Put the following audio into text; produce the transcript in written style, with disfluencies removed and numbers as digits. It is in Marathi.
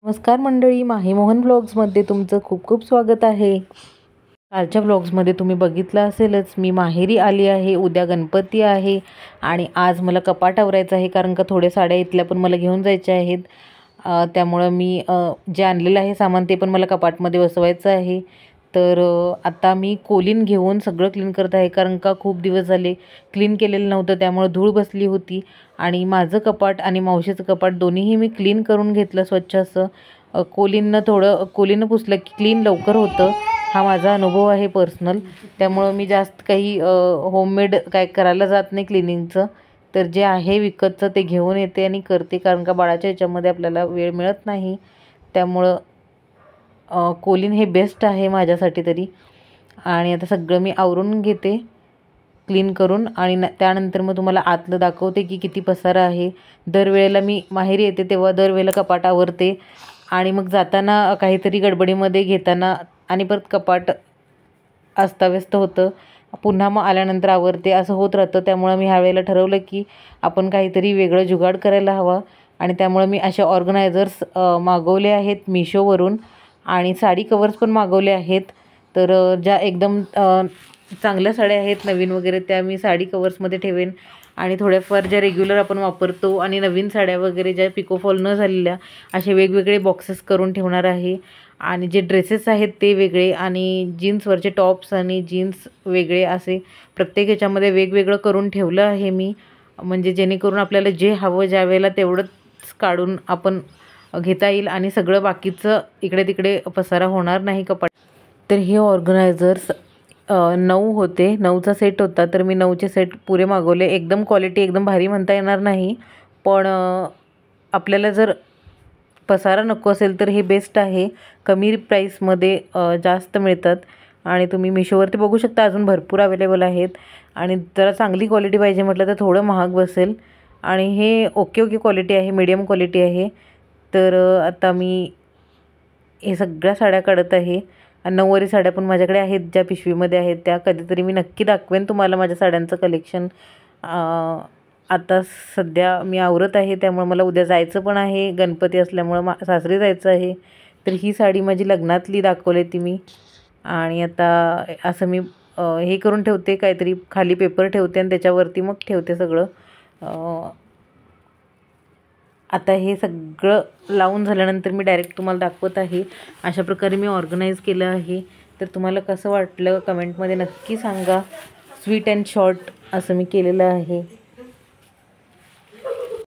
नमस्कार मंडळी, माही मोहन ब्लॉग्समध्ये तुमचं खूप खूप स्वागत आहे। कालच्या ब्लॉग्समध्ये तुम्ही बघितलं असेलच, मी माहेरी आली आहे। उद्या गणपती आहे आणि आज मला कपाट आवरायचं आहे, कारण का थोड्या साड्या इथल्या पण मला घेऊन जायच्या आहेत। त्यामुळे मी जे आणलेलं आहे सामान ते पण मला कपाटमध्ये बसवायचं आहे। तर आता मी कोलीन घेऊन सगळं क्लीन करत आहे, कारण का खूप दिवस झाले क्लीन केलेलं नव्हतं, त्यामुळे धूळ बसली होती। आणि माझं कपाट आणि मावशीचं कपाट दोन्हीही मी क्लीन करून घेतलं स्वच्छ असं। कोलीनं पुसलं की क्लीन लवकर होतं, हा माझा अनुभव आहे पर्सनल। त्यामुळं मी जास्त काही होममेड काय करायला जात नाही क्लिनिंगचं, तर जे आहे विकतचं ते घेऊन येते आणि करते, कारण का बाळाच्या ह्याच्यामध्ये आपल्याला वेळ मिळत नाही। त्यामुळं कोलीन हे बेस्ट आहे माझ्यासाठी तरी। आणि आता सगळं मी आवरून घेते क्लीन करून, आणि त्यानंतर मग तुम्हाला आतलं दाखवते की किती पसारा आहे। दरवेळेला मी माहेरी येते तेव्हा दरवेळेला कपाट आवरते, आणि मग जाताना काहीतरी गडबडीमध्ये घेताना आणि परत कपाट अस्ताव्यस्त होतं, पुन्हा मग आल्यानंतर आवरते, असं होत राहतं। त्यामुळं मी ह्यावेळेला ठरवलं की आपण काहीतरी वेगळं जुगाड करायला हवा, आणि त्यामुळे मी अशा ऑर्गनायझर्स मागवले आहेत मिशोवरून, आणि साडी कवर्स पण मागवले आहेत। तर ज्या एकदम चांगल्या साड्या आहेत नवीन वगैरे त्या मी साडी कवर्समध्ये ठेवेन, आणि थोड्याफार ज्या रेग्युलर आपण वापरतो आणि नवीन साड्या वगैरे ज्या पिकोफॉल न झालेल्या असे वेगवेगळे बॉक्सेस करून ठेवणार आहे। आणि जे ड्रेसेस आहेत ते वेगळे, आणि जीन्सवरचे टॉप्स आणि जीन्स वेगळे, असे प्रत्येक ह्याच्यामध्ये वेगवेगळं करून ठेवलं आहे मी, म्हणजे जेणेकरून आपल्याला जे हवं ज्या वेळेला तेवढंच काढून आपण घेता येईल, आणि सगळं बाकीचं इकडे तिकडे पसारा होणार नाही कपाट। तर हे ऑर्गनायझर्स 9 होते, 9चा सेट होता, तर मी 9चे सेट पुरे मागवले। एकदम क्वालिटी एकदम भारी म्हणता येणार नाही, पण आपल्याला जर पसारा नको असेल तर हे बेस्ट आहे। कमी प्राईसमध्ये जास्त मिळतात, आणि तुम्ही मिशोवरती बघू शकता अजून भरपूर अवेलेबल आहेत। आणि जरा चांगली क्वालिटी पाहिजे म्हटलं तर थोडं महाग बसेल, आणि हे ओके क्वालिटी आहे, मीडियम क्वालिटी आहे। तर आता मी हे सगळ्या साड्या काढत आहे, आणि नऊवारी साड्या पण माझ्याकडे आहेत ज्या पिशवीमध्ये आहेत त्या। कधीतरी मी नक्की दाखवेन तुम्हाला माझ्या साड्यांचं कलेक्शन। आता सध्या मी आवरत आहे, त्यामुळे मला उद्या जायचं पण आहे, गणपती असल्यामुळं सासरी जायचं आहे। तर ही साडी माझी लग्नातली दाखवली ती मी, आणि आता असं मी हे करून ठेवते, काहीतरी खाली पेपर ठेवते आणि त्याच्यावरती मग ठेवते सगळं। आता हे सगळं लावून झाल्यानंतर मी डायरेक्ट तुम्हाला दाखवत आहे। अशा प्रकारे मी ऑर्गनाईज केलं आहे, तर तुम्हाला कसं वाटलं कमेंटमध्ये नक्की सांगा। स्वीट अँड शॉर्ट असं मी केलेलं आहे।